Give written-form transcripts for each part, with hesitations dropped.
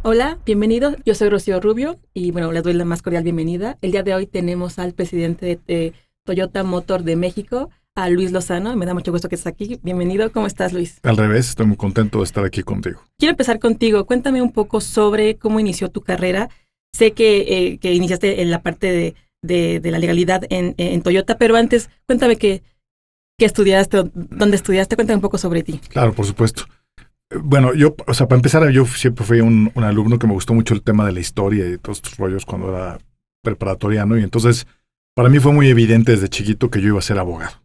Hola, bienvenidos. Yo soy Rocío Rubio y bueno, les doy la más cordial bienvenida. El día de hoy tenemos al presidente de Toyota Motor de México, a Luis Lozano. Me da mucho gusto que estés aquí. Bienvenido. ¿Cómo estás, Luis? Al revés, estoy muy contento de estar aquí contigo. Quiero empezar contigo. Cuéntame un poco sobre cómo inició tu carrera. Sé que iniciaste en la parte de la legalidad en Toyota, pero antes cuéntame qué estudiaste, dónde estudiaste. Cuéntame un poco sobre ti. Claro, por supuesto. Bueno, para empezar, yo siempre fui un alumno que me gustó mucho el tema de la historia y todos estos rollos cuando era preparatoriano. Y entonces, para mí fue muy evidente desde chiquito que yo iba a ser abogado.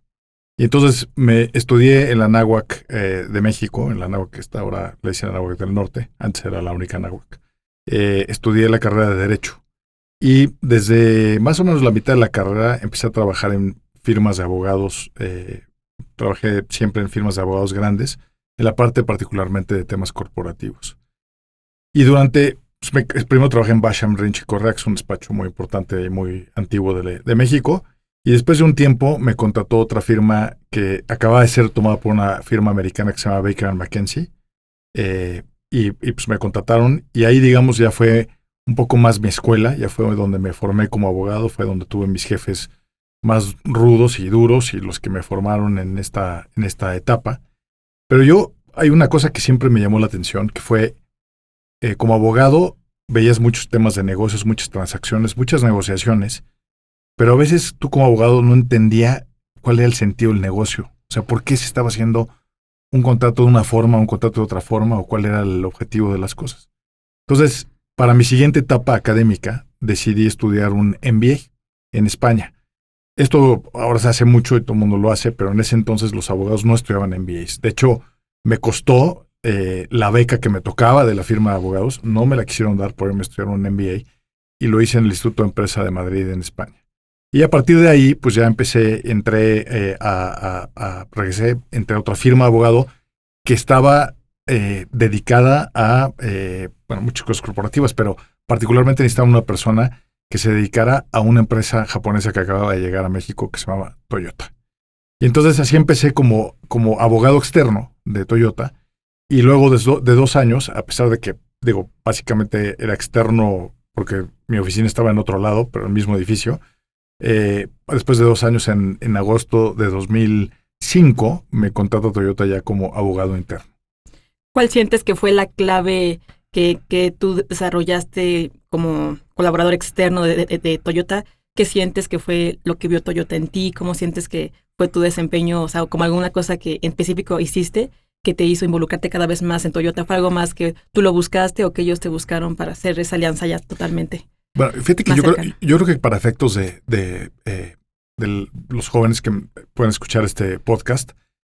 Y entonces me estudié en la Anáhuac de México, en la Anáhuac que está ahora, le dicen Anáhuac del Norte, antes era la única Anáhuac. Estudié la carrera de Derecho. Y desde más o menos la mitad de la carrera empecé a trabajar en firmas de abogados. Trabajé siempre en firmas de abogados grandes, en la parte particularmente de temas corporativos. Y primero trabajé en Basham, Rynch y Correa, que es un despacho muy importante y muy antiguo de México. Y después de un tiempo me contrató otra firma que acababa de ser tomada por una firma americana que se llama Baker & McKenzie. Y pues me contrataron y ahí, digamos, ya fue un poco más mi escuela, ya fue donde me formé como abogado, fue donde tuve mis jefes más rudos y duros y los que me formaron en esta etapa. Pero hay una cosa que siempre me llamó la atención, que fue, como abogado, veías muchos temas de negocios, muchas transacciones, muchas negociaciones, pero a veces tú como abogado no entendía cuál era el sentido del negocio. O sea, por qué se estaba haciendo un contrato de una forma, un contrato de otra forma, o cuál era el objetivo de las cosas. Entonces, para mi siguiente etapa académica, decidí estudiar un MBA en España. Esto ahora se hace mucho y todo el mundo lo hace, pero en ese entonces los abogados no estudiaban MBAs. De hecho, me costó la beca que me tocaba de la firma de abogados. No me la quisieron dar por irme a estudiar un MBA y lo hice en el Instituto de Empresa de Madrid en España. Y a partir de ahí, pues ya regresé, entré a otra firma de abogado que estaba dedicada a, muchas cosas corporativas, pero particularmente necesitaba una persona que se dedicara a una empresa japonesa que acababa de llegar a México que se llamaba Toyota. Y entonces así empecé como abogado externo de Toyota. Y luego de 2 años, a pesar de que, básicamente era externo porque mi oficina estaba en otro lado, pero en el mismo edificio, después de 2 años, en agosto de 2005, me contrató Toyota ya como abogado interno. ¿Cuál sientes que fue la clave que tú desarrollaste como colaborador externo de Toyota? ¿Qué sientes que fue lo que vio Toyota en ti? ¿Cómo sientes que fue tu desempeño? O sea, como alguna cosa que en específico hiciste que te hizo involucrarte cada vez más en Toyota. ¿Fue algo más que tú lo buscaste o que ellos te buscaron para hacer esa alianza ya totalmente? Bueno, fíjate que yo creo que para efectos de los jóvenes que pueden escuchar este podcast,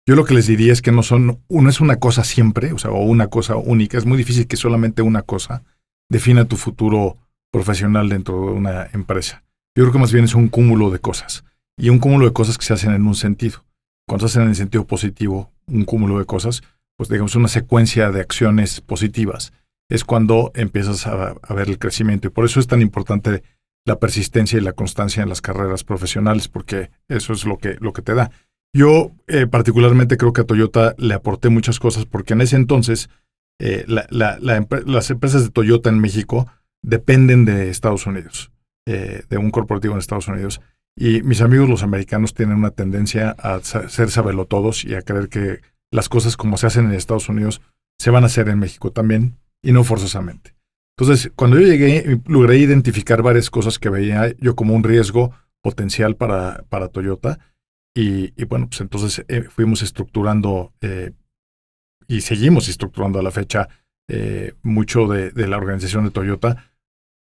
yo lo que les diría es que no es una cosa siempre, o una cosa única. Es muy difícil que solamente una cosa defina tu futuro profesional dentro de una empresa. Yo creo que más bien es un cúmulo de cosas. Y un cúmulo de cosas que se hacen en un sentido. Cuando se hacen en el sentido positivo, un cúmulo de cosas, pues digamos una secuencia de acciones positivas, es cuando empiezas a ver el crecimiento. Y por eso es tan importante la persistencia y la constancia en las carreras profesionales, porque eso es lo que te da. Yo particularmente creo que a Toyota le aporté muchas cosas, porque en ese entonces las empresas de Toyota en México dependen de Estados Unidos, de un corporativo en Estados Unidos. Y mis amigos los americanos tienen una tendencia a ser sabelotodos y a creer que las cosas como se hacen en Estados Unidos se van a hacer en México también, y no forzosamente. Entonces, cuando yo llegué, logré identificar varias cosas que veía yo como un riesgo potencial para Toyota. Y bueno, pues entonces fuimos estructurando y seguimos estructurando a la fecha mucho de la organización de Toyota,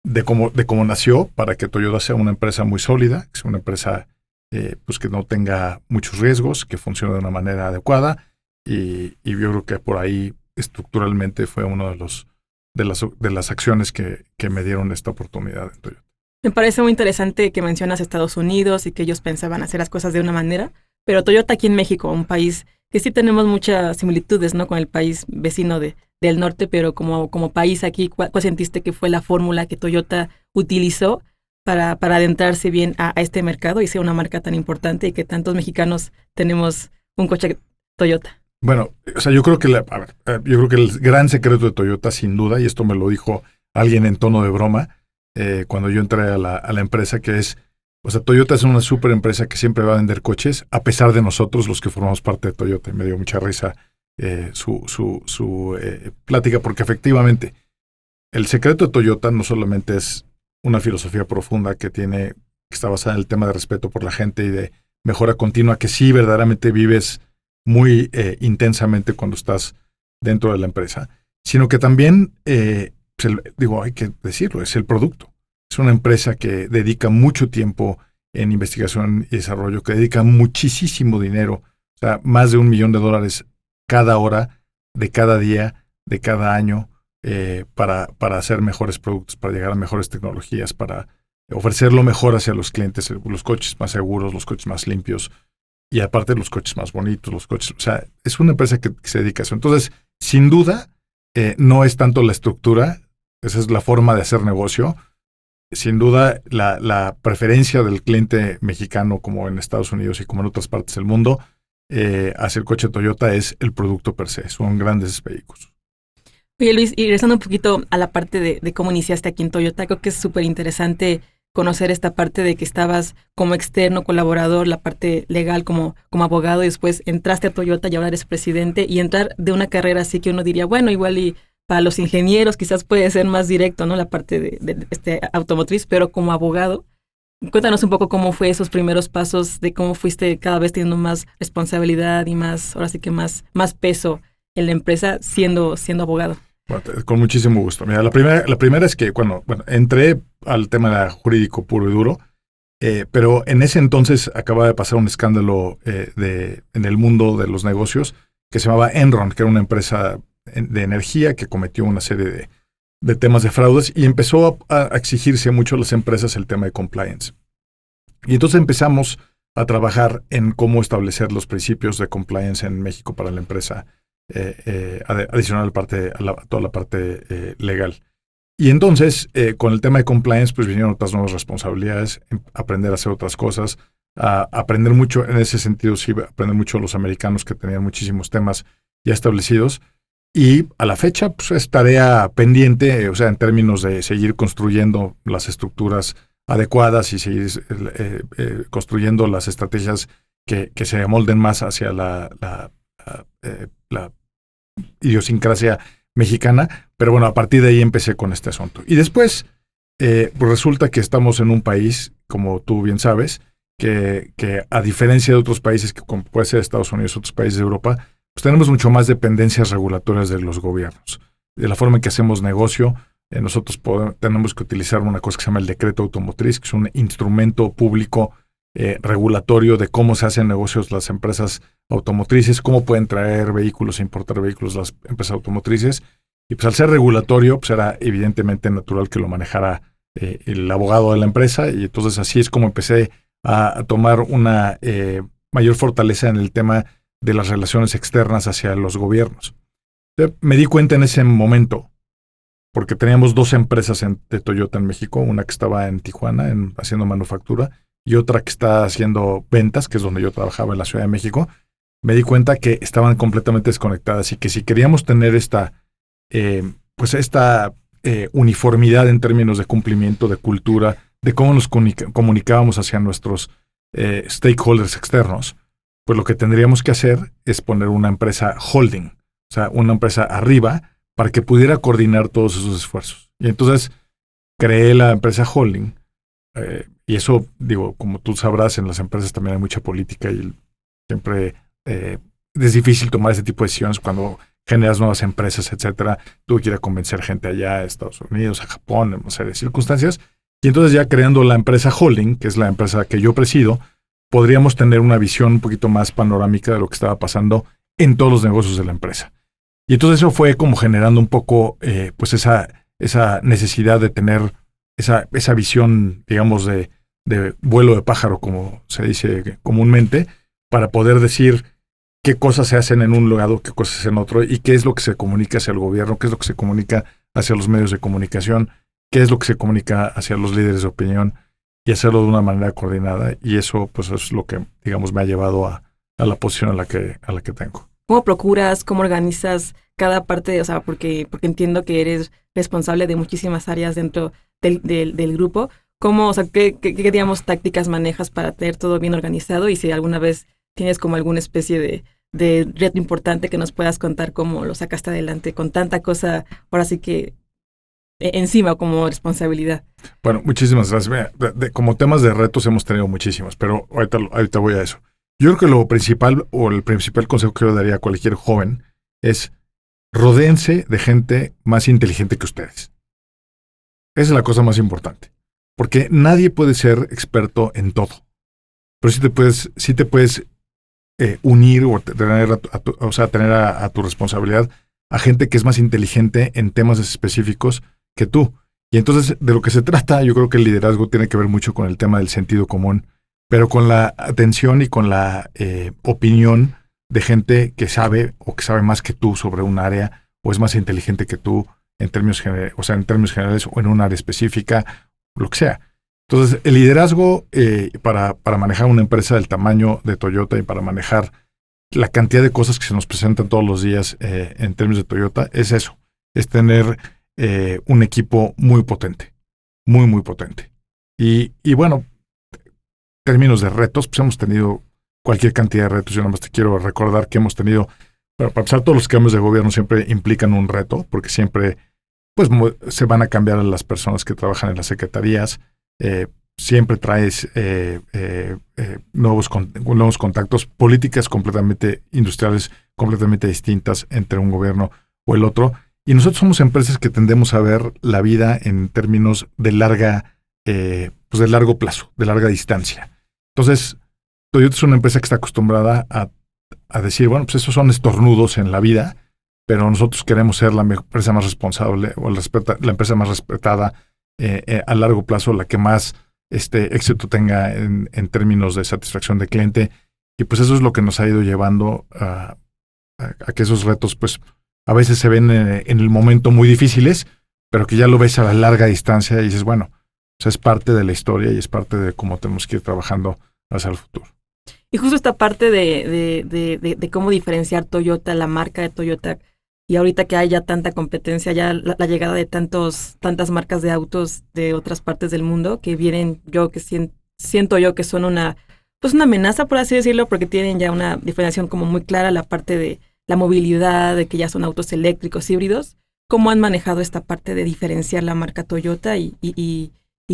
de cómo nació, para que Toyota sea una empresa muy sólida, que sea una empresa pues que no tenga muchos riesgos, que funcione de una manera adecuada. Y yo creo que por ahí estructuralmente fue uno de las acciones que me dieron esta oportunidad en Toyota. Me parece muy interesante que mencionas Estados Unidos y que ellos pensaban hacer las cosas de una manera, pero Toyota aquí en México, un país que sí tenemos muchas similitudes, ¿no?, con el país vecino del norte, pero como país aquí, ¿cuál sentiste que fue la fórmula que Toyota utilizó para adentrarse bien a este mercado y ser una marca tan importante y que tantos mexicanos tenemos un coche Toyota? Bueno, o sea, yo creo que el gran secreto de Toyota, sin duda, y esto me lo dijo alguien en tono de broma cuando yo entré a la empresa, que es, o sea, Toyota es una súper empresa que siempre va a vender coches, a pesar de nosotros, los que formamos parte de Toyota. Y me dio mucha risa su plática, porque efectivamente el secreto de Toyota no solamente es una filosofía profunda que está basada en el tema de respeto por la gente y de mejora continua, que sí verdaderamente vives muy intensamente cuando estás dentro de la empresa, sino que también, hay que decirlo, es el producto. Es una empresa que dedica mucho tiempo en investigación y desarrollo, que dedica muchísimo dinero, o sea, más de $1 millón cada hora, de cada día, de cada año, para hacer mejores productos, para llegar a mejores tecnologías, para ofrecer lo mejor hacia los clientes, los coches más seguros, los coches más limpios y aparte los coches más bonitos, los coches, o sea, es una empresa que se dedica a eso. Entonces, sin duda, no es tanto la estructura, esa es la forma de hacer negocio. Sin duda, la preferencia del cliente mexicano, como en Estados Unidos y como en otras partes del mundo, hacia el coche Toyota es el producto per se. Son grandes vehículos. Oye, Luis, y regresando un poquito a la parte de cómo iniciaste aquí en Toyota, creo que es súper interesante conocer esta parte de que estabas como externo, colaborador, la parte legal como abogado, y después entraste a Toyota y ahora eres presidente, y entrar de una carrera así que uno diría, bueno, igual y para los ingenieros quizás puede ser más directo, ¿no? La parte de automotriz, pero como abogado, cuéntanos un poco cómo fue esos primeros pasos, de cómo fuiste cada vez teniendo más responsabilidad y más, ahora sí que más peso en la empresa siendo abogado. Bueno, con muchísimo gusto. Mira, la primera es que entré al tema jurídico puro y duro, pero en ese entonces acababa de pasar un escándalo en el mundo de los negocios que se llamaba Enron, que era una empresa de energía que cometió una serie de temas de fraudes y empezó a exigirse mucho a las empresas el tema de compliance. Y entonces empezamos a trabajar en cómo establecer los principios de compliance en México para la empresa, adicional a toda la parte legal. Y entonces, con el tema de compliance, pues vinieron otras nuevas responsabilidades, aprender a hacer otras cosas, aprender mucho, en ese sentido sí, aprender mucho a los americanos que tenían muchísimos temas ya establecidos. Y a la fecha, pues es tarea pendiente, o sea, en términos de seguir construyendo las estructuras adecuadas y seguir construyendo las estrategias que se amolden más hacia la idiosincrasia mexicana, pero bueno, a partir de ahí empecé con este asunto. Y después, pues resulta que estamos en un país, como tú bien sabes, que a diferencia de otros países, como puede ser Estados Unidos, otros países de Europa, pues tenemos mucho más dependencias regulatorias de los gobiernos. De la forma en que hacemos negocio, nosotros tenemos que utilizar una cosa que se llama el decreto automotriz, que es un instrumento público regulatorio de cómo se hacen negocios las empresas automotrices, cómo pueden traer vehículos e importar vehículos las empresas automotrices. Y pues al ser regulatorio, pues era evidentemente natural que lo manejara el abogado de la empresa. Y entonces así es como empecé a tomar una mayor fortaleza en el tema de las relaciones externas hacia los gobiernos. Me di cuenta en ese momento, porque teníamos dos empresas de Toyota en México, una que estaba en Tijuana haciendo manufactura y otra que está haciendo ventas, que es donde yo trabajaba en la Ciudad de México. Me di cuenta que estaban completamente desconectadas y que si queríamos tener esta uniformidad en términos de cumplimiento, de cultura, de cómo nos comunicábamos hacia nuestros stakeholders externos, pues lo que tendríamos que hacer es poner una empresa holding, o sea, una empresa arriba para que pudiera coordinar todos esos esfuerzos. Y entonces creé la empresa holding, y eso, digo, como tú sabrás, en las empresas también hay mucha política y siempre es difícil tomar ese tipo de decisiones cuando generas nuevas empresas, etcétera. Tú quieres convencer gente allá, a Estados Unidos, a Japón, en una serie de circunstancias. Y entonces ya creando la empresa holding, que es la empresa que yo presido, podríamos tener una visión un poquito más panorámica de lo que estaba pasando en todos los negocios de la empresa. Y entonces eso fue como generando un poco pues esa necesidad de tener esa visión, digamos, de vuelo de pájaro, como se dice comúnmente, para poder decir qué cosas se hacen en un lado, qué cosas se hacen en otro, y qué es lo que se comunica hacia el gobierno, qué es lo que se comunica hacia los medios de comunicación, qué es lo que se comunica hacia los líderes de opinión, y hacerlo de una manera coordinada. Y eso pues es lo que, digamos, me ha llevado a la posición a la que tengo. cómo procuras, cómo organizas cada parte, o sea, porque entiendo que eres responsable de muchísimas áreas dentro del grupo. ¿Cómo, o sea, qué, digamos, tácticas manejas para tener todo bien organizado? Y si alguna vez tienes como alguna especie de reto importante que nos puedas contar cómo lo sacaste adelante con tanta cosa, ahora sí que encima como responsabilidad. Bueno, muchísimas gracias. Mira, como temas de retos hemos tenido muchísimos, pero ahorita voy a eso. Yo creo que lo principal o el principal consejo que yo daría a cualquier joven es rodéense de gente más inteligente que ustedes. Esa es la cosa más importante, porque nadie puede ser experto en todo, pero sí te puedes unir o tener a tu responsabilidad a gente que es más inteligente en temas específicos que tú. Y entonces, de lo que se trata, yo creo que el liderazgo tiene que ver mucho con el tema del sentido común, pero con la atención y con la opinión de gente que sabe o que sabe más que tú sobre un área o es más inteligente que tú en términos generales o en un área específica, lo que sea. Entonces, el liderazgo para manejar una empresa del tamaño de Toyota y para manejar la cantidad de cosas que se nos presentan todos los días en términos de Toyota es eso, es tener un equipo muy potente, muy, muy potente. Y bueno, términos de retos, pues hemos tenido cualquier cantidad de retos. Yo nada más te quiero recordar que hemos tenido, para empezar, todos los cambios de gobierno siempre implican un reto, porque siempre pues se van a cambiar las personas que trabajan en las secretarías, siempre traes nuevos contactos, políticas completamente industriales, completamente distintas entre un gobierno o el otro. Y nosotros somos empresas que tendemos a ver la vida en términos de de largo plazo, de larga distancia. Entonces, Toyota es una empresa que está acostumbrada a decir, bueno, pues esos son estornudos en la vida, pero nosotros queremos ser la empresa más responsable o la empresa más respetada a largo plazo, la que más éxito tenga en términos de satisfacción de cliente. Y pues eso es lo que nos ha ido llevando a que esos retos, pues a veces se ven en el momento muy difíciles, pero que ya lo ves a la larga distancia y dices, bueno, pues es parte de la historia y es parte de cómo tenemos que ir trabajando hacia el futuro. Y justo esta parte de cómo diferenciar Toyota, la marca de Toyota, y ahorita que hay ya tanta competencia, ya la llegada de tantas marcas de autos de otras partes del mundo que vienen, siento yo que son una amenaza, por así decirlo, porque tienen ya una diferenciación como muy clara, la parte de la movilidad, de que ya son autos eléctricos, híbridos. ¿Cómo han manejado esta parte de diferenciar la marca Toyota y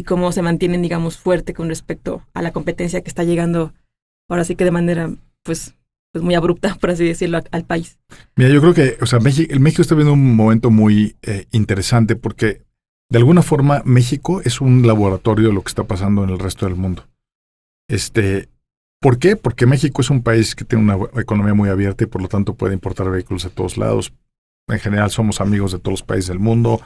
cómo se mantienen, digamos, fuerte con respecto a la competencia que está llegando ahora sí que de manera, pues muy abrupta, por así decirlo, al país? Mira, yo creo que, México está viviendo un momento muy interesante porque de alguna forma México es un laboratorio de lo que está pasando en el resto del mundo. ¿Por qué? Porque México es un país que tiene una economía muy abierta y por lo tanto puede importar vehículos de todos lados. En general somos amigos de todos los países del mundo.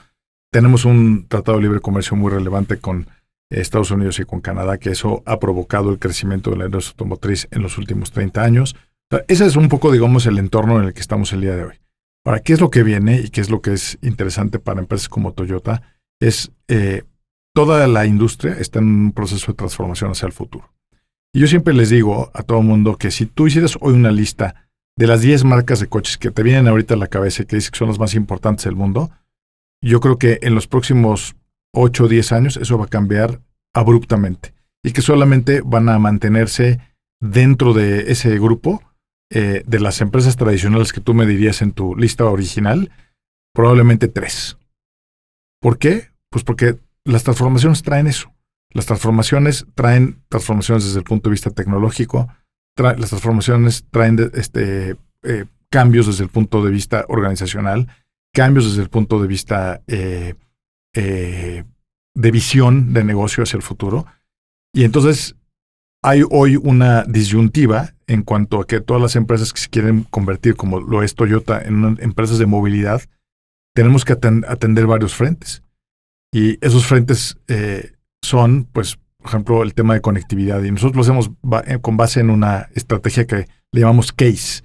Tenemos un tratado de libre comercio muy relevante con Estados Unidos y con Canadá, que eso ha provocado el crecimiento de la industria automotriz en los últimos 30 años. O sea, ese es un poco, digamos, el entorno en el que estamos el día de hoy. Ahora, ¿qué es lo que viene y qué es lo que es interesante para empresas como Toyota? Es toda la industria está en un proceso de transformación hacia el futuro. Y yo siempre les digo a todo el mundo que si tú hicieras hoy una lista de las 10 marcas de coches que te vienen ahorita a la cabeza y que dices que son las más importantes del mundo, yo creo que en los próximos 8 o 10 años eso va a cambiar abruptamente y que solamente van a mantenerse dentro de ese grupo de las empresas tradicionales que tú me dirías en tu lista original, probablemente 3. ¿Por qué? Pues porque las transformaciones traen eso. Las transformaciones traen transformaciones desde el punto de vista tecnológico, las transformaciones traen cambios desde el punto de vista organizacional, cambios desde el punto de vista de visión de negocio hacia el futuro. Y entonces hay hoy una disyuntiva en cuanto a que todas las empresas que se quieren convertir, como lo es Toyota, en empresas de movilidad, tenemos que atender varios frentes. Y esos frentes son, pues, por ejemplo, el tema de conectividad. Y nosotros lo hacemos con base en una estrategia que le llamamos CASE.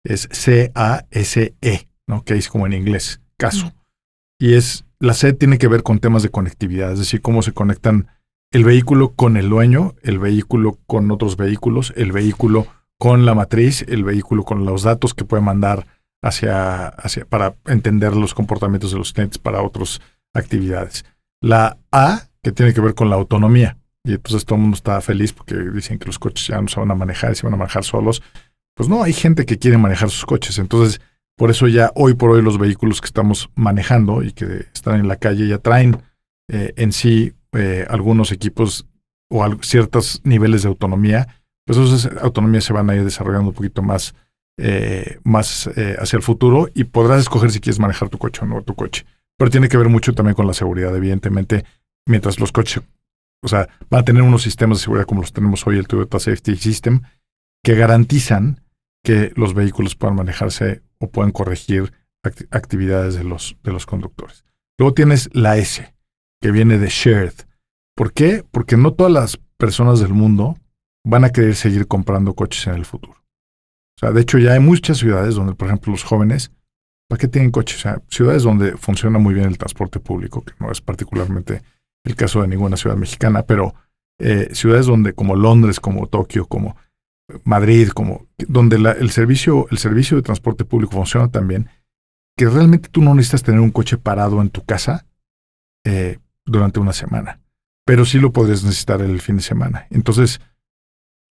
Es C-A-S-E, ¿no? CASE como en inglés, caso. Y la C tiene que ver con temas de conectividad, es decir, cómo se conectan el vehículo con el dueño, el vehículo con otros vehículos, el vehículo con la matriz, el vehículo con los datos que puede mandar para entender los comportamientos de los clientes para otras actividades. La A, que tiene que ver con la autonomía. Y entonces todo el mundo está feliz porque dicen que los coches ya no se van a manejar y se van a manejar solos. Pues no, hay gente que quiere manejar sus coches. Entonces, por eso ya hoy por hoy los vehículos que estamos manejando y que están en la calle ya traen en sí algunos equipos o ciertos niveles de autonomía. Pues esas autonomías se van a ir desarrollando un poquito más hacia el futuro y podrás escoger si quieres manejar tu coche o no tu coche. Pero tiene que ver mucho también con la seguridad, evidentemente, mientras los coches, o sea, van a tener unos sistemas de seguridad como los tenemos hoy, el Toyota Safety System, que garantizan que los vehículos puedan manejarse o puedan corregir actividades de los conductores. Luego tienes la S, que viene de Shared. ¿Por qué? Porque no todas las personas del mundo van a querer seguir comprando coches en el futuro. O sea, de hecho ya hay muchas ciudades donde, por ejemplo, los jóvenes, ¿para qué tienen coches? O sea, ciudades donde funciona muy bien el transporte público, que no es particularmente el caso de ninguna ciudad mexicana, pero ciudades donde, como Londres, como Tokio, como Madrid, donde el servicio de transporte público funciona tan bien, que realmente tú no necesitas tener un coche parado en tu casa durante una semana, pero sí lo podrías necesitar el fin de semana. Entonces,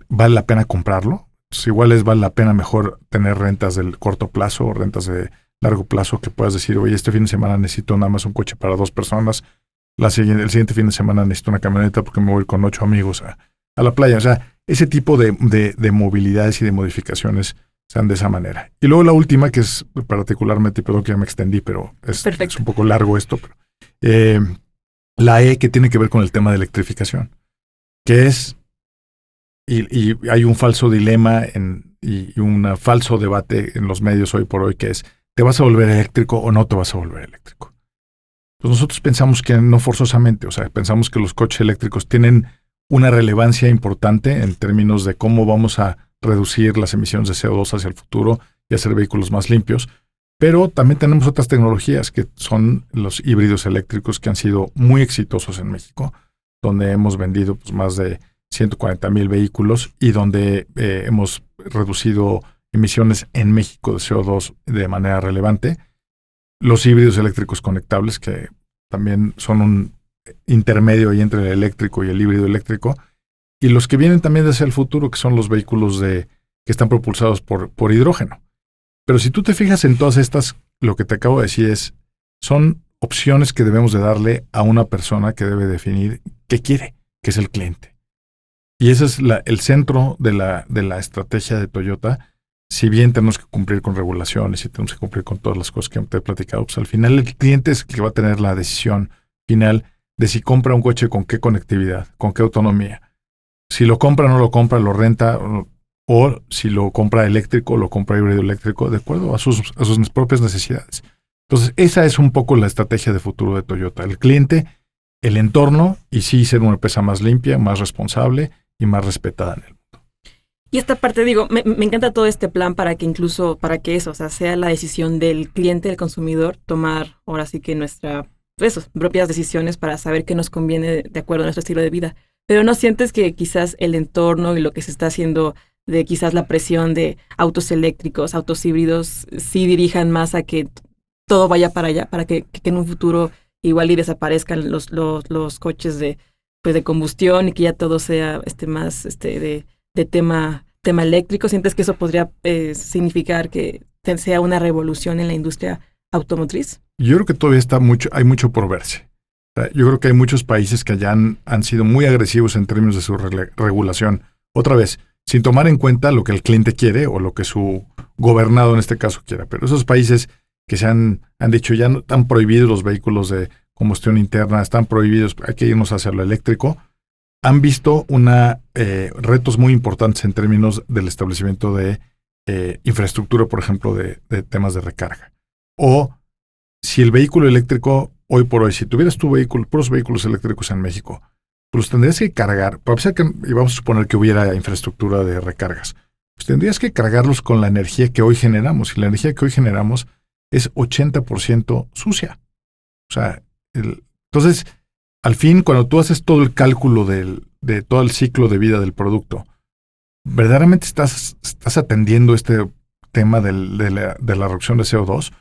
¿vale la pena comprarlo? Pues igual vale la pena mejor tener rentas del corto plazo o rentas de largo plazo que puedas decir, oye, este fin de semana necesito nada más un coche para 2 personas, el siguiente fin de semana necesito una camioneta porque me voy con 8 amigos a la playa. O sea, ese tipo de movilidades y de modificaciones sean de esa manera. Y luego la última, que es particularmente, perdón que ya me extendí, pero es un poco largo esto, pero, la E, que tiene que ver con el tema de electrificación, que es, y hay un falso dilema y un falso debate en los medios hoy por hoy, que es, ¿te vas a volver eléctrico o no te vas a volver eléctrico? Pues nosotros pensamos que no forzosamente, o sea, pensamos que los coches eléctricos tienen una relevancia importante en términos de cómo vamos a reducir las emisiones de CO2 hacia el futuro y hacer vehículos más limpios, pero también tenemos otras tecnologías que son los híbridos eléctricos que han sido muy exitosos en México, donde hemos vendido pues, más de 140,000 vehículos y donde hemos reducido emisiones en México de CO2 de manera relevante. Los híbridos eléctricos conectables, que también son un intermedio ahí entre el eléctrico y el híbrido eléctrico, y los que vienen también hacia el futuro, que son los vehículos que están propulsados por hidrógeno. Pero si tú te fijas en todas estas, lo que te acabo de decir son opciones que debemos de darle a una persona que debe definir qué quiere, que es el cliente. Y ese es el centro de la estrategia de Toyota. Si bien tenemos que cumplir con regulaciones y tenemos que cumplir con todas las cosas que te he platicado, pues al final el cliente es el que va a tener la decisión final de si compra un coche con qué conectividad, con qué autonomía. Si lo compra o no lo compra, lo renta, o si lo compra eléctrico, lo compra híbrido eléctrico, de acuerdo a sus propias necesidades. Entonces, esa es un poco la estrategia de futuro de Toyota. El cliente, el entorno, y sí ser una empresa más limpia, más responsable y más respetada en el mundo. Y esta parte, digo, me encanta todo este plan para que eso, o sea, sea la decisión del cliente, del consumidor, tomar ahora sí que nuestras propias decisiones para saber qué nos conviene de acuerdo a nuestro estilo de vida. Pero ¿no sientes que quizás el entorno y lo que se está haciendo de quizás la presión de autos eléctricos, autos híbridos, sí dirijan más a que todo vaya para allá, para que en un futuro igual y desaparezcan los coches de combustión y que ya todo sea más de tema eléctrico? ¿Sientes que eso podría significar que sea una revolución en la industria automotriz? Yo creo que todavía hay mucho por verse. O sea, yo creo que hay muchos países que ya han sido muy agresivos en términos de su regulación. Otra vez, sin tomar en cuenta lo que el cliente quiere o lo que su gobernado en este caso quiera. Pero esos países que se han dicho ya no están prohibidos los vehículos de combustión interna, están prohibidos, hay que irnos hacia lo eléctrico, han visto retos muy importantes en términos del establecimiento de infraestructura, por ejemplo, de temas de recarga. O si el vehículo eléctrico, hoy por hoy, si tuvieras tu vehículo, puros vehículos eléctricos en México, pues los tendrías que cargar, para pesar que, y vamos a suponer que hubiera infraestructura de recargas, pues tendrías que cargarlos con la energía que hoy generamos, y la energía que hoy generamos es 80% sucia. O sea, entonces, al fin, cuando tú haces todo el cálculo de todo el ciclo de vida del producto, ¿verdaderamente estás atendiendo este tema de la reducción de CO2?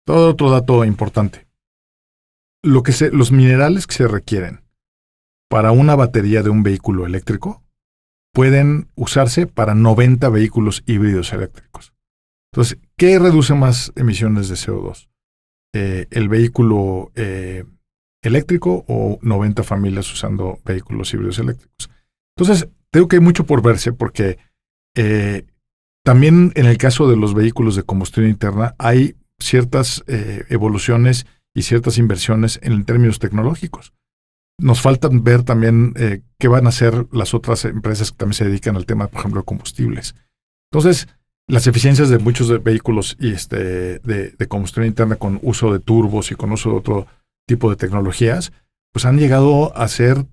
Todo otro dato importante. Los minerales que se requieren para una batería de un vehículo eléctrico pueden usarse para 90 vehículos híbridos eléctricos. Entonces, ¿qué reduce más emisiones de CO2? ¿El vehículo eléctrico o 90 familias usando vehículos híbridos eléctricos? Entonces, creo que hay mucho por verse porque también en el caso de los vehículos de combustión interna hay ciertas evoluciones y ciertas inversiones en términos tecnológicos. Nos falta ver también qué van a hacer las otras empresas que también se dedican al tema, por ejemplo, de combustibles. Entonces, las eficiencias de muchos de vehículos y de combustión interna con uso de turbos y con uso de otro tipo de tecnologías, pues han llegado a ser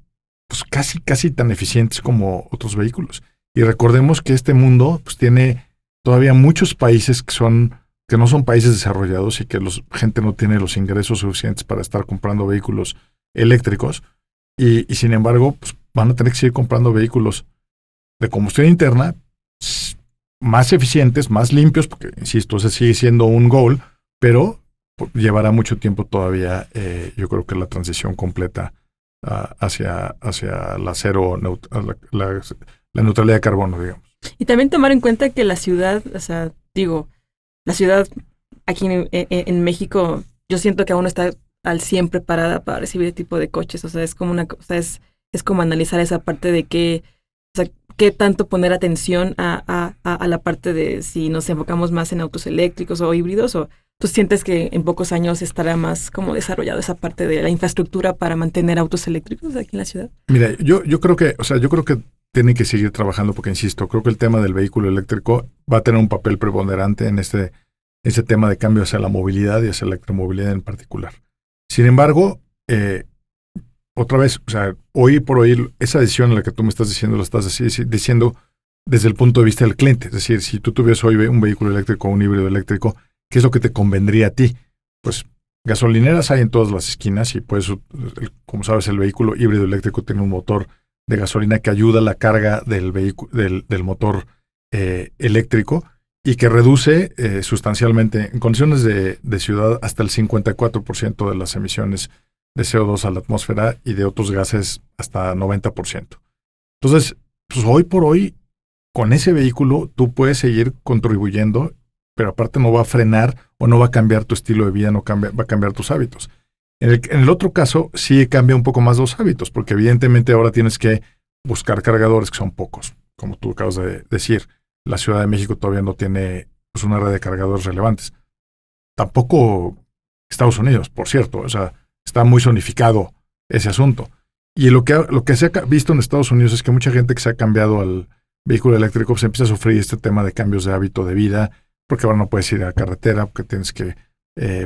pues, casi tan eficientes como otros vehículos. Y recordemos que este mundo pues, tiene todavía muchos países que no son países desarrollados y que la gente no tiene los ingresos suficientes para estar comprando vehículos eléctricos y sin embargo pues, van a tener que seguir comprando vehículos de combustión interna más eficientes, más limpios, porque insisto, ese sigue siendo un goal, pero llevará mucho tiempo todavía, yo creo que la transición completa hacia la cero, la neutralidad de carbono, digamos. Y también tomar en cuenta que la ciudad, o sea, la ciudad aquí en México, yo siento que aún no está al 100 preparada para recibir este tipo de coches. O sea, es como es como analizar esa parte de qué tanto poner atención a la parte de si nos enfocamos más en autos eléctricos o híbridos, o tú sientes que en pocos años estará más como desarrollado esa parte de la infraestructura para mantener autos eléctricos aquí en la ciudad. Mira, yo creo que tienen que seguir trabajando porque, insisto, creo que el tema del vehículo eléctrico va a tener un papel preponderante en ese tema de cambio hacia la movilidad y hacia la electromovilidad en particular. Sin embargo, otra vez, o sea, hoy por hoy, esa decisión en la que tú me estás diciendo, lo estás diciendo desde el punto de vista del cliente. Es decir, si tú tuvieras hoy un vehículo eléctrico o un híbrido eléctrico, ¿qué es lo que te convendría a ti? Pues gasolineras hay en todas las esquinas y pues, como sabes, el vehículo híbrido eléctrico tiene un motor de gasolina que ayuda a la carga del motor eléctrico y que reduce sustancialmente en condiciones de ciudad hasta el 54% de las emisiones de CO2 a la atmósfera y de otros gases hasta 90%. Entonces, pues hoy por hoy, con ese vehículo tú puedes seguir contribuyendo, pero aparte no va a frenar o no va a cambiar tu estilo de vida, va a cambiar tus hábitos. En el otro caso, sí cambia un poco más los hábitos, porque evidentemente ahora tienes que buscar cargadores que son pocos, como tú acabas de decir. La Ciudad de México todavía no tiene pues, una red de cargadores relevantes. Tampoco Estados Unidos, por cierto. O sea, está muy zonificado ese asunto. Y lo que se ha visto en Estados Unidos es que mucha gente que se ha cambiado al vehículo eléctrico se empieza a sufrir este tema de cambios de hábito de vida, porque ahora no puedes ir a la carretera, porque tienes que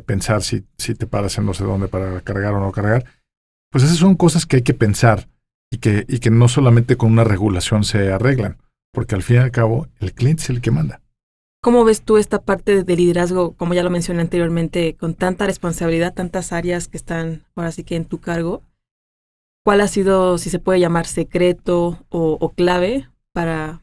pensar si te paras en no sé dónde para cargar o no cargar. Pues esas son cosas que hay que pensar y que no solamente con una regulación se arreglan, porque al fin y al cabo el cliente es el que manda. ¿Cómo ves tú esta parte de liderazgo, como ya lo mencioné anteriormente, con tanta responsabilidad, tantas áreas que están ahora sí que en tu cargo? ¿Cuál ha sido, si se puede llamar, secreto o clave para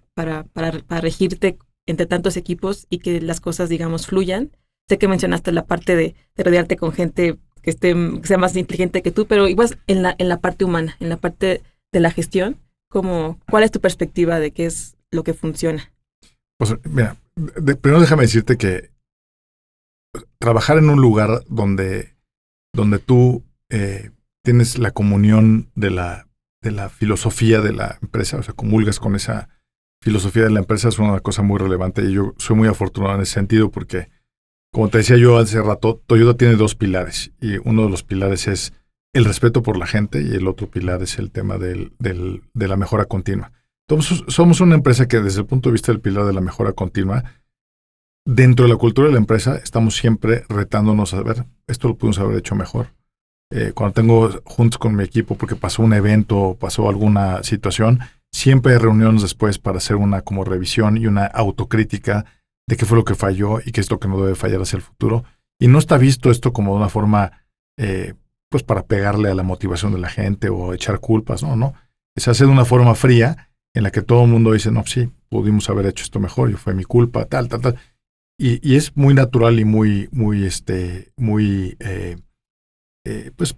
regirte entre tantos equipos y que las cosas, digamos, fluyan? Sé que mencionaste la parte de rodearte con gente que sea más inteligente que tú, pero igual en la parte humana, en la parte de la gestión, ¿cuál es tu perspectiva de qué es lo que funciona? Pues mira, primero déjame decirte que trabajar en un lugar donde tú tienes la comunión de la filosofía de la empresa, o sea, comulgas con esa filosofía de la empresa, es una cosa muy relevante y yo soy muy afortunado en ese sentido porque, como te decía yo hace rato, Toyota tiene dos pilares y uno de los pilares es el respeto por la gente y el otro pilar es el tema de la mejora continua. Entonces, somos una empresa que desde el punto de vista del pilar de la mejora continua, dentro de la cultura de la empresa, estamos siempre retándonos a ver, esto lo pudimos haber hecho mejor. Cuando tengo juntos con mi equipo porque pasó un evento, pasó alguna situación, siempre hay reuniones después para hacer una como revisión y una autocrítica de qué fue lo que falló y qué es lo que no debe fallar hacia el futuro. Y no está visto esto como una forma, pues para pegarle a la motivación de la gente o echar culpas, no. Se hace de una forma fría en la que todo el mundo dice, no, sí, pudimos haber hecho esto mejor, fue mi culpa, tal. Y es muy natural y pues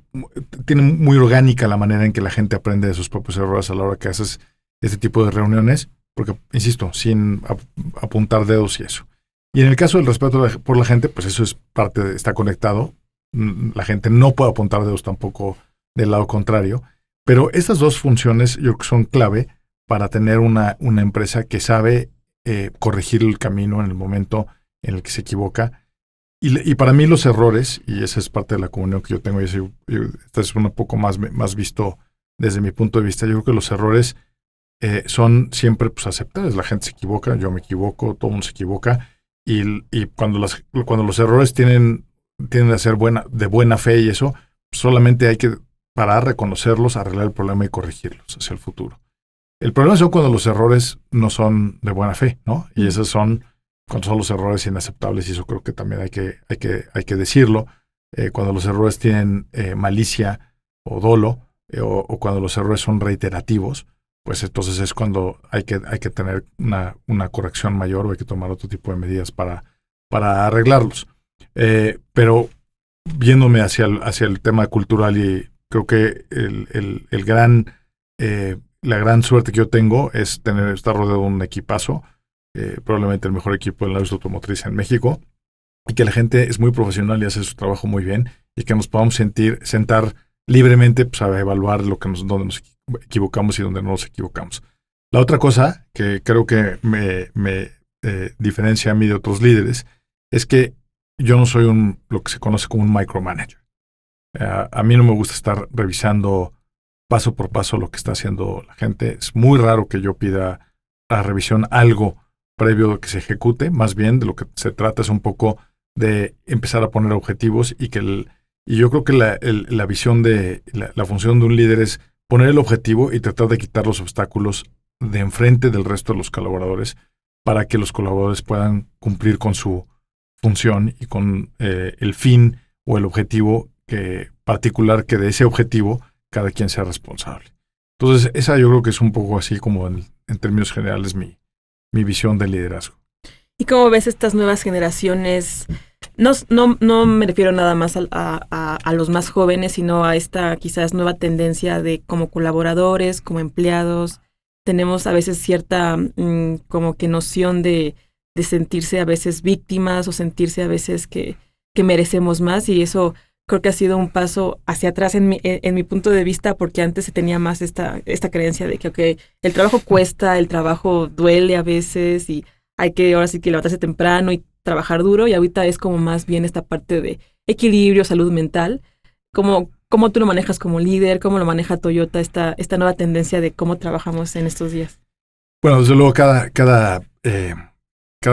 tiene muy orgánica la manera en que la gente aprende de sus propios errores a la hora que haces este tipo de reuniones, porque, insisto, sin apuntar dedos y eso. Y en el caso del respeto por la gente, pues eso es está conectado. La gente no puede apuntar dedos tampoco del lado contrario, pero estas dos funciones yo creo que son clave para tener una empresa que sabe corregir el camino en el momento en el que se equivoca. Y para mí los errores, y esa es parte de la comunión que yo tengo, y esto es un poco más visto desde mi punto de vista, yo creo que los errores son siempre pues, aceptables. La gente se equivoca, yo me equivoco, todo el mundo se equivoca, y cuando los errores tienden a ser de buena fe y eso, solamente hay que parar, reconocerlos, arreglar el problema y corregirlos hacia el futuro. El problema son cuando los errores no son de buena fe, ¿no? Y esos son cuando son los errores inaceptables, y eso creo que también hay que decirlo, cuando los errores tienen malicia o dolo, o cuando los errores son reiterativos, pues entonces es cuando hay que tener una corrección mayor, o hay que tomar otro tipo de medidas para arreglarlos. Pero viéndome hacia el tema cultural, y creo que la gran suerte que yo tengo es estar rodeado de un equipazo, probablemente el mejor equipo de la industria automotriz en México, y que la gente es muy profesional y hace su trabajo muy bien, y que nos podamos sentar libremente pues, a evaluar donde nos equivocamos y donde no nos equivocamos. La otra cosa que creo que me diferencia a mí de otros líderes es que yo no soy lo que se conoce como un micromanager. A mí no me gusta estar revisando paso por paso lo que está haciendo la gente. Es muy raro que yo pida a revisión algo previo a que se ejecute. Más bien de lo que se trata es un poco de empezar a poner objetivos, y yo creo que la visión la función de un líder es poner el objetivo y tratar de quitar los obstáculos de enfrente del resto de los colaboradores, para que los colaboradores puedan cumplir con su función y con el fin o el objetivo particular, que de ese objetivo cada quien sea responsable. Entonces, esa yo creo que es un poco así como en términos generales mi visión del liderazgo. ¿Y cómo ves estas nuevas generaciones? No me refiero nada más a los más jóvenes, sino a esta quizás nueva tendencia de como colaboradores, como empleados. Tenemos a veces cierta como que noción de sentirse a veces víctimas, o sentirse a veces que merecemos más, y eso creo que ha sido un paso hacia atrás en mi punto de vista, porque antes se tenía más esta creencia de que okay, el trabajo cuesta, el trabajo duele a veces, y hay que ahora sí que levantarse temprano y trabajar duro, y ahorita es como más bien esta parte de equilibrio, salud mental. ¿Cómo tú lo manejas como líder? ¿Cómo lo maneja Toyota esta nueva tendencia de cómo trabajamos en estos días? Bueno, desde luego cada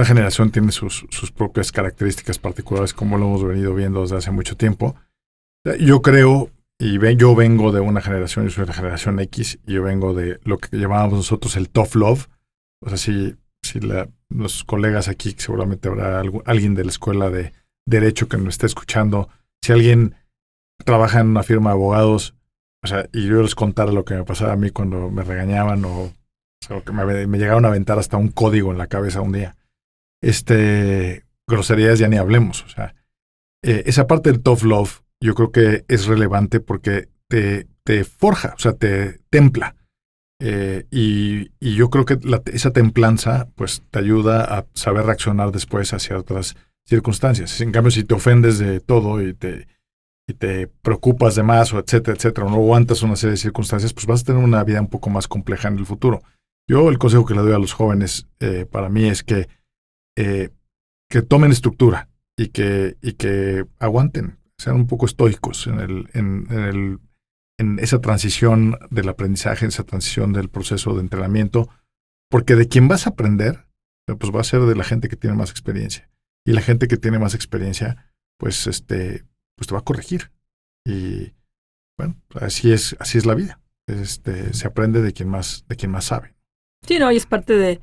generación tiene sus propias características particulares, como lo hemos venido viendo desde hace mucho tiempo. Yo creo, yo vengo de una generación, yo soy de la generación X, y yo vengo de lo que llamábamos nosotros el tough love. O sea, si los colegas aquí, seguramente habrá alguien de la escuela de Derecho que nos esté escuchando, si alguien trabaja en una firma de abogados, o sea, y yo les contara lo que me pasaba a mí cuando me regañaban, o sea, que me llegaron a aventar hasta un código en la cabeza un día. Groserías ya ni hablemos. O sea, esa parte del tough love yo creo que es relevante porque te forja, o sea, te templa. Y yo creo que esa templanza pues te ayuda a saber reaccionar después hacia otras circunstancias. En cambio, si te ofendes de todo y te preocupas de más, o etcétera, o no aguantas una serie de circunstancias, pues vas a tener una vida un poco más compleja en el futuro. Yo el consejo que le doy a los jóvenes para mí es que tomen estructura y que aguanten, sean un poco estoicos en esa transición del aprendizaje, en esa transición del proceso de entrenamiento, porque de quien vas a aprender, pues va a ser de la gente que tiene más experiencia. Y la gente que tiene más experiencia, pues te va a corregir. Y bueno, así es la vida. Se aprende de quien más sabe. Sí, no, y es parte de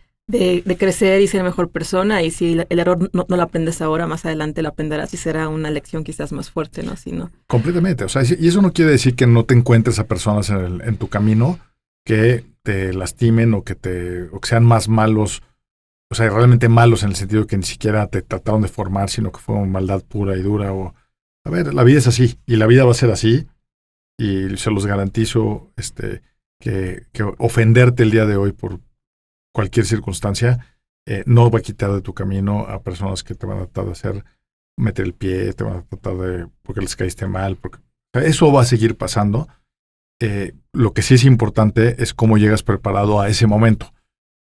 crecer y ser mejor persona, y si el error no lo aprendes ahora, más adelante lo aprenderás y será una lección quizás más fuerte, ¿no? Si no. Completamente. O sea, y eso no quiere decir que no te encuentres a personas en tu camino que te lastimen, o que sean más malos o sea, realmente malos en el sentido de que ni siquiera te trataron de formar, sino que fue maldad pura y dura. O, a ver, la vida es así y la vida va a ser así y se los garantizo que ofenderte el día de hoy por cualquier circunstancia no va a quitar de tu camino a personas que te van a tratar de hacer meter el pie, te van a tratar de porque les caíste mal, porque o sea, eso va a seguir pasando. Lo que sí es importante es cómo llegas preparado a ese momento.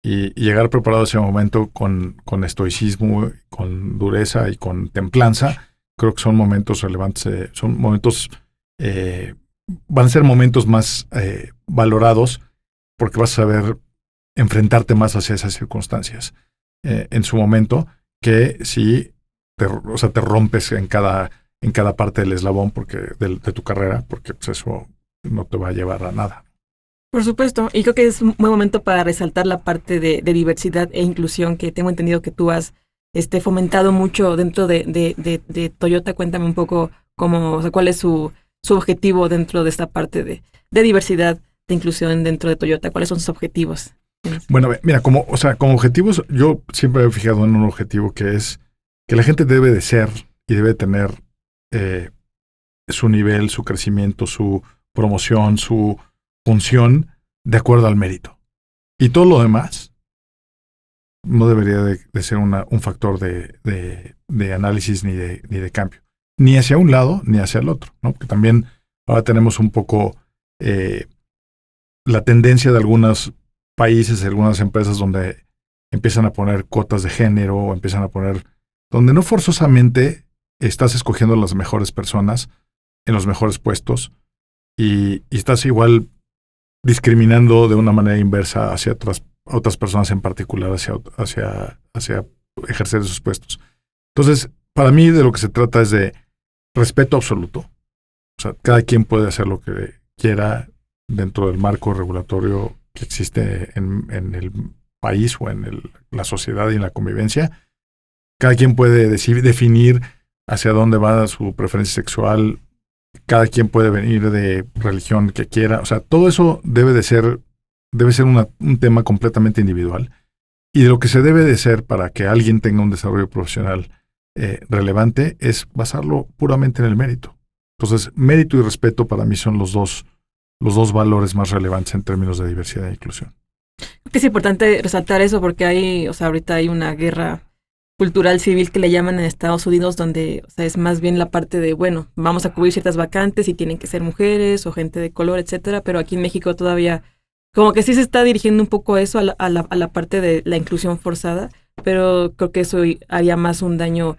Y llegar preparado a ese momento con estoicismo, con dureza y con templanza, creo que son momentos relevantes, son momentos, van a ser momentos más valorados porque vas a saber enfrentarte más hacia esas circunstancias en su momento que si te rompes en cada parte del eslabón de tu carrera, porque pues eso no te va a llevar a nada. Por supuesto, y creo que es un buen momento para resaltar la parte de diversidad e inclusión que tengo entendido que tú has fomentado mucho dentro de Toyota. Cuéntame un poco o sea, cuál es su objetivo dentro de esta parte de diversidad, de inclusión dentro de Toyota. ¿Cuáles son sus objetivos? Bueno, mira, como objetivos, yo siempre me he fijado en un objetivo que es que la gente debe de ser y debe tener su nivel, su crecimiento, su promoción, su función de acuerdo al mérito. Y todo lo demás no debería de ser un factor de análisis ni de cambio. Ni hacia un lado ni hacia el otro, ¿no? Porque también ahora tenemos un poco la tendencia de algunos países, de algunas empresas donde empiezan a poner cuotas de género o empiezan a poner donde no forzosamente estás escogiendo las mejores personas en los mejores puestos y estás igual discriminando de una manera inversa hacia otras personas en particular, hacia ejercer esos puestos. Entonces, para mí de lo que se trata es de respeto absoluto. O sea, cada quien puede hacer lo que quiera dentro del marco regulatorio que existe en el país o en la sociedad y en la convivencia. Cada quien puede definir hacia dónde va su preferencia sexual. Cada quien puede venir de religión que quiera. O sea, todo eso debe ser un tema completamente individual. Y de lo que se debe de ser para que alguien tenga un desarrollo profesional relevante es basarlo puramente en el mérito. Entonces, mérito y respeto para mí son los dos valores más relevantes en términos de diversidad e inclusión. Creo que es importante resaltar eso porque ahorita hay una guerra cultural civil que le llaman en Estados Unidos, donde es más bien la parte de, bueno, vamos a cubrir ciertas vacantes y tienen que ser mujeres o gente de color, etcétera, pero aquí en México todavía como que sí se está dirigiendo un poco eso a la parte de la inclusión forzada, pero creo que eso haría más un daño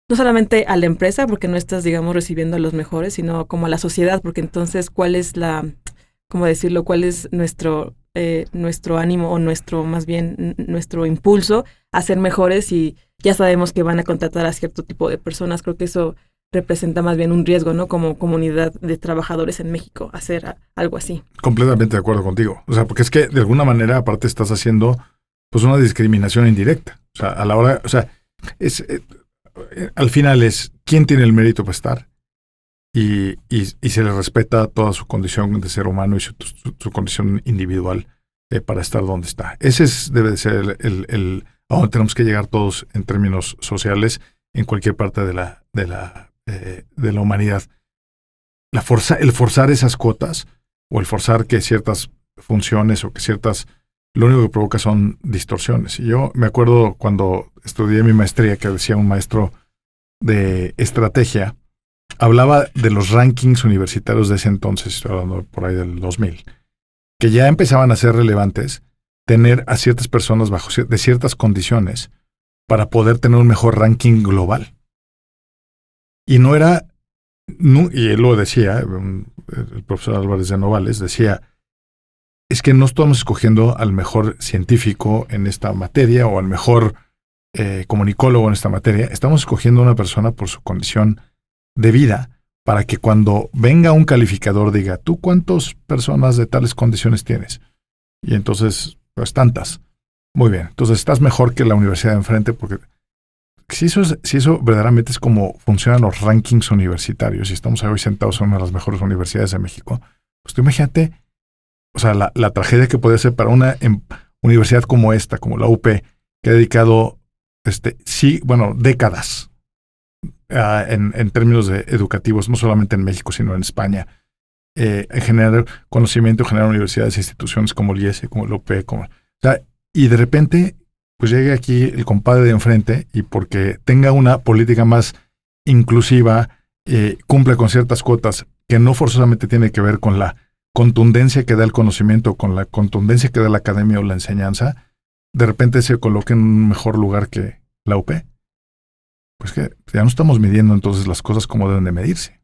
no solamente a la empresa, porque no estás, digamos, recibiendo a los mejores, sino como a la sociedad, porque entonces, ¿cuál es ¿cómo decirlo? ¿Cuál es nuestro ánimo o más bien nuestro impulso a ser mejores y ya sabemos que van a contratar a cierto tipo de personas? Creo que eso representa más bien un riesgo, ¿no? Como comunidad de trabajadores en México, hacer algo así. Completamente de acuerdo contigo. O sea, porque es que de alguna manera aparte estás haciendo pues una discriminación indirecta. O sea, a la hora, o sea, al final es quién tiene el mérito para estar y se le respeta toda su condición de ser humano y su condición individual para estar donde está. Ese debe de ser a donde tenemos que llegar todos en términos sociales en cualquier parte de la humanidad. El forzar esas cuotas o el forzar que ciertas funciones o que lo único que provoca son distorsiones. Y yo me acuerdo cuando estudié mi maestría que decía un maestro de estrategia, hablaba de los rankings universitarios de ese entonces, estoy hablando por ahí del 2000, que ya empezaban a ser relevantes tener a ciertas personas de ciertas condiciones para poder tener un mejor ranking global. Y no era, y él lo decía, el profesor Álvarez de Novales decía, es que no estamos escogiendo al mejor científico en esta materia o al mejor comunicólogo en esta materia, estamos escogiendo a una persona por su condición de vida para que cuando venga un calificador diga, ¿tú cuántas personas de tales condiciones tienes? Y entonces, pues tantas. Muy bien, entonces estás mejor que la universidad de enfrente porque si eso verdaderamente es como funcionan los rankings universitarios y estamos hoy sentados en una de las mejores universidades de México, pues tú imagínate, o sea, la tragedia que puede ser para una universidad como esta, como la UP, que ha dedicado, décadas en términos educativos, no solamente en México, sino en España, en generar conocimiento, generar universidades e instituciones como el IES, como el OP, y de repente, pues llegue aquí el compadre de enfrente y porque tenga una política más inclusiva, cumple con ciertas cuotas que no forzosamente tiene que ver con la contundencia que da el conocimiento, con la contundencia que da la academia o la enseñanza, de repente se coloque en un mejor lugar que la UP. Pues que ya no estamos midiendo entonces las cosas como deben de medirse.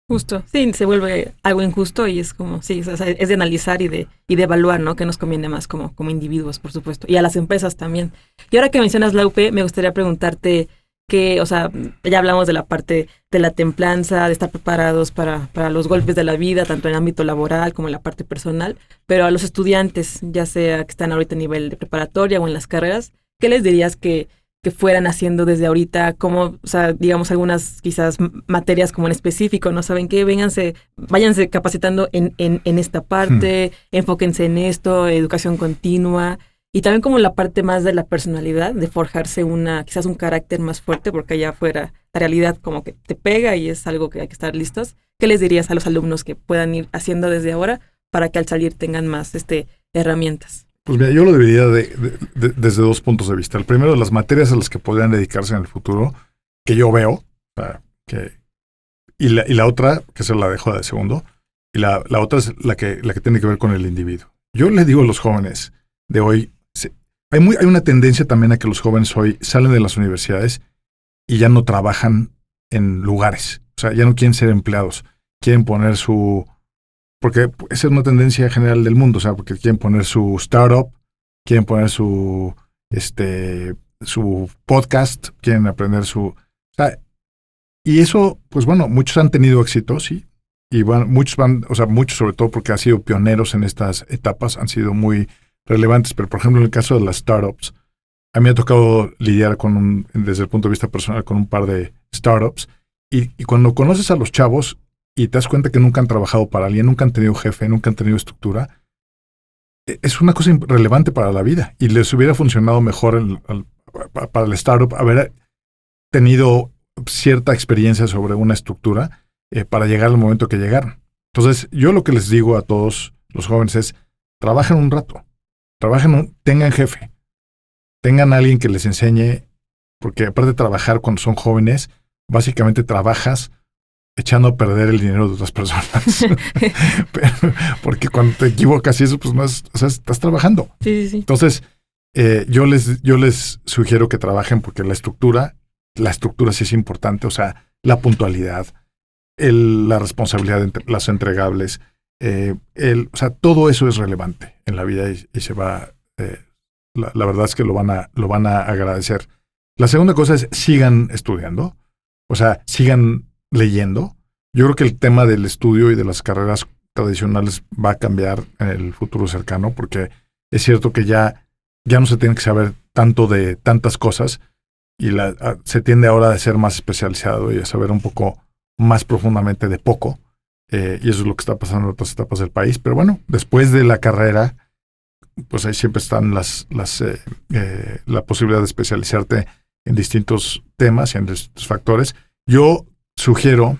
Justo, sí, se vuelve algo injusto y es como, sí, o sea, es de analizar y de evaluar, ¿no? Que nos conviene más como individuos, por supuesto, y a las empresas también. Y ahora que mencionas la UP, me gustaría preguntarte que, o sea, ya hablamos de la parte de la templanza, de estar preparados para los golpes de la vida, tanto en el ámbito laboral como en la parte personal, pero a los estudiantes, ya sea que están ahorita a nivel de preparatoria o en las carreras, ¿qué les dirías que fueran haciendo desde ahorita? Como, o sea, digamos algunas quizás materias como en específico, ¿no? ¿Saben qué? Váyanse capacitando en esta parte, enfóquense en esto, educación continua, y también como la parte más de la personalidad, de forjarse quizás un carácter más fuerte, porque allá afuera la realidad como que te pega y es algo que hay que estar listos. ¿Qué les dirías a los alumnos que puedan ir haciendo desde ahora para que al salir tengan más herramientas? Pues mira, yo lo dividiría desde dos puntos de vista. El primero, de las materias a las que podrían dedicarse en el futuro, que yo veo, y la otra, que se la dejo de segundo, y la otra es la que tiene que ver con el individuo. Yo le digo a los jóvenes de hoy, hay una tendencia también a que los jóvenes hoy salen de las universidades y ya no trabajan en lugares. O sea, ya no quieren ser empleados. Quieren poner porque esa es una tendencia general del mundo, o sea, porque quieren poner su startup, quieren poner su podcast, quieren aprender y eso, pues bueno, muchos han tenido éxito, sí, y muchos sobre todo porque han sido pioneros en estas etapas, han sido muy relevantes, pero por ejemplo en el caso de las startups, a mí me ha tocado lidiar desde el punto de vista personal con un par de startups, y cuando conoces a los chavos, y te das cuenta que nunca han trabajado para alguien, nunca han tenido jefe, nunca han tenido estructura, es una cosa relevante para la vida. Y les hubiera funcionado mejor para el startup haber tenido cierta experiencia sobre una estructura para llegar al momento que llegaron. Entonces, yo lo que les digo a todos los jóvenes es, trabajen un rato, tengan jefe, tengan a alguien que les enseñe, porque aparte de trabajar cuando son jóvenes, básicamente trabajas echando a perder el dinero de otras personas. Porque cuando te equivocas y eso, pues no es, o sea, estás trabajando. Sí. Entonces, yo les sugiero que trabajen porque la estructura sí es importante, o sea, la puntualidad, la responsabilidad entre las entregables, o sea, todo eso es relevante en la vida y se va, la verdad es que lo van a agradecer. La segunda cosa es sigan estudiando, o sea, sigan leyendo. Yo creo que el tema del estudio y de las carreras tradicionales va a cambiar en el futuro cercano, porque es cierto que ya no se tiene que saber tanto de tantas cosas y se tiende ahora a ser más especializado y a saber un poco más profundamente de poco, y eso es lo que está pasando en otras etapas del país. Pero bueno, después de la carrera, pues ahí siempre están la posibilidad de especializarte en distintos temas y en distintos factores. Yo sugiero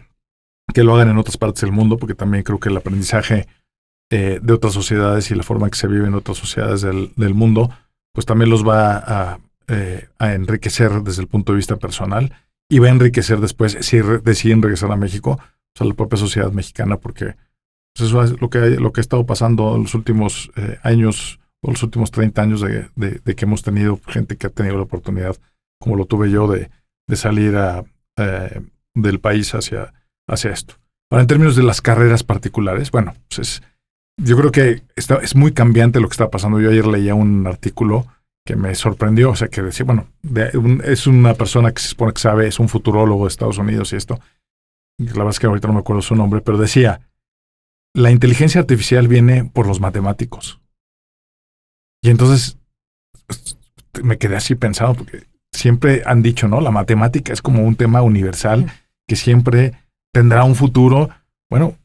que lo hagan en otras partes del mundo, porque también creo que el aprendizaje de otras sociedades y la forma en que se vive en otras sociedades del mundo, pues también los va a enriquecer desde el punto de vista personal y va a enriquecer después, si deciden regresar a México, pues a la propia sociedad mexicana, porque pues eso es lo que ha estado pasando en los últimos años o los últimos 30 años de que hemos tenido gente que ha tenido la oportunidad, como lo tuve yo, de salir del país hacia esto. Ahora, en términos de las carreras particulares, bueno, pues yo creo que es muy cambiante lo que está pasando. Yo ayer leía un artículo que me sorprendió, o sea, que decía, bueno, es una persona que se supone que sabe, es un futurólogo de Estados Unidos y esto, la verdad es que ahorita no me acuerdo su nombre, pero decía, la inteligencia artificial viene por los matemáticos. Y entonces me quedé así pensado, porque siempre han dicho, ¿no? La matemática es como un tema universal que siempre tendrá un futuro. Bueno,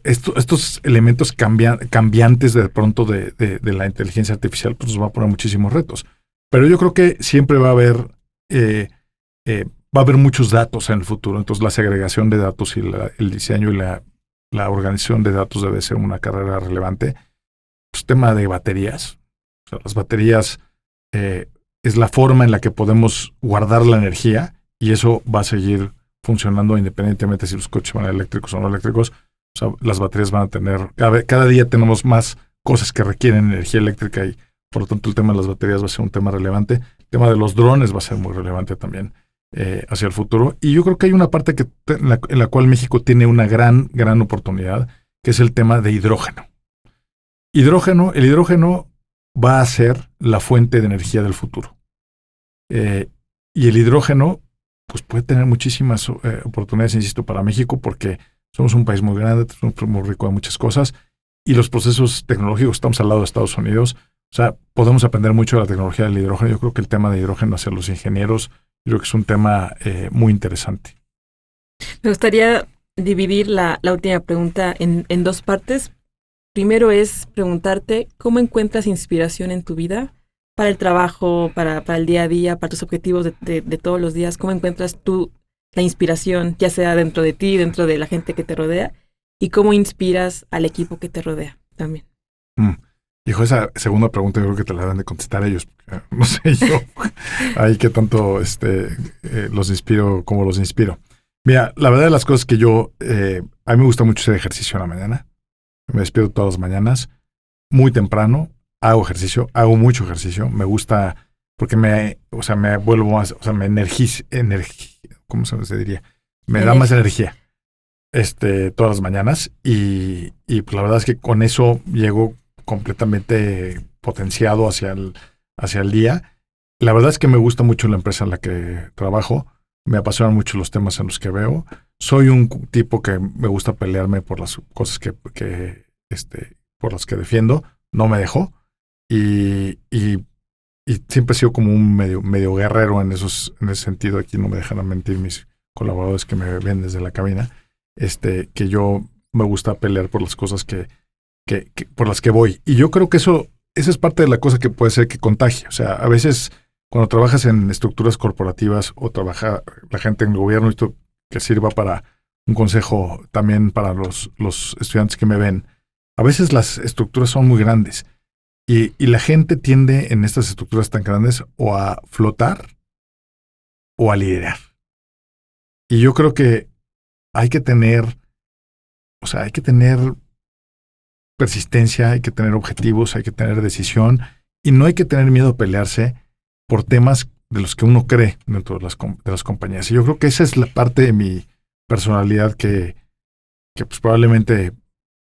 estos elementos cambiantes de pronto de la inteligencia artificial, pues nos va a poner muchísimos retos. Pero yo creo que siempre va a haber, muchos datos en el futuro. Entonces la segregación de datos y el diseño y la organización de datos debe ser una carrera relevante. Pues tema de baterías. O sea, las baterías es la forma en la que podemos guardar la energía y eso va a seguir funcionando independientemente si los coches van eléctricos o no eléctricos. O sea, las baterías van a tener, cada día tenemos más cosas que requieren energía eléctrica y por lo tanto el tema de las baterías va a ser un tema relevante. El tema de los drones va a ser muy relevante también hacia el futuro. Y yo creo que hay una parte en la cual México tiene una gran oportunidad, que es el tema de hidrógeno. El hidrógeno va a ser la fuente de energía del futuro. Y el hidrógeno pues puede tener muchísimas oportunidades, insisto, para México, porque somos un país muy grande, somos muy rico de muchas cosas, y los procesos tecnológicos, estamos al lado de Estados Unidos, o sea, podemos aprender mucho de la tecnología del hidrógeno. Yo creo que el tema de hidrógeno hacia los ingenieros, yo creo que es un tema muy interesante. Me gustaría dividir la última pregunta en dos partes. Primero es preguntarte cómo encuentras inspiración en tu vida para el trabajo, para el día a día, para tus objetivos de todos los días. ¿Cómo encuentras tú la inspiración, ya sea dentro de ti, dentro de la gente que te rodea? ¿Y cómo inspiras al equipo que te rodea también? Hijo, esa segunda pregunta yo creo que te la deben de contestar ellos. No sé yo ahí qué tanto los inspiro, cómo los inspiro. Mira, la verdad de las cosas que a mí me gusta mucho hacer ejercicio en la mañana. Me despierto todas las mañanas, muy temprano, hago mucho ejercicio. Me gusta porque me vuelvo más, o sea, me energiza, ¿cómo se diría? Me da más energía todas las mañanas y pues la verdad es que con eso llego completamente potenciado hacia el día. La verdad es que me gusta mucho la empresa en la que trabajo, me apasionan mucho los temas en los que veo. Soy un tipo que me gusta pelearme por las cosas por las que defiendo, no me dejo y siempre he sido como un medio guerrero en ese sentido. Aquí no me dejan mentir mis colaboradores que me ven desde la cabina, que yo me gusta pelear por las cosas que por las que voy. Y yo creo que esa es parte de la cosa que puede ser que contagie. O sea, a veces cuando trabajas en estructuras corporativas o trabaja la gente en el gobierno, esto que sirva para un consejo también para los estudiantes que me ven, a veces las estructuras son muy grandes y la gente tiende en estas estructuras tan grandes o a flotar o a liderar. Y yo creo que hay que tener persistencia, hay que tener objetivos, hay que tener decisión y no hay que tener miedo a pelearse por temas de los que uno cree dentro de las compañías. Y yo creo que esa es la parte de mi personalidad que pues probablemente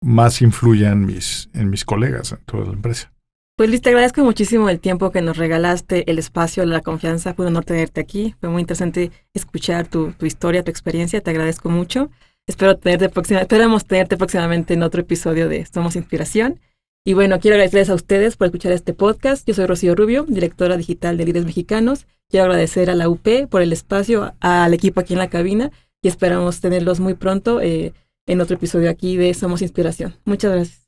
más influya en mis colegas en toda la empresa. Pues Luis, te agradezco muchísimo el tiempo que nos regalaste, el espacio, la confianza. Fue un honor tenerte aquí. Fue muy interesante escuchar tu historia, tu experiencia. Te agradezco mucho. Esperamos tenerte próximamente en otro episodio de Somos Inspiración. Y bueno, quiero agradecerles a ustedes por escuchar este podcast. Yo soy Rocío Rubio, directora digital de Líderes Mexicanos. Quiero agradecer a la UP por el espacio, al equipo aquí en la cabina y esperamos tenerlos muy pronto en otro episodio aquí de Somos Inspiración. Muchas gracias.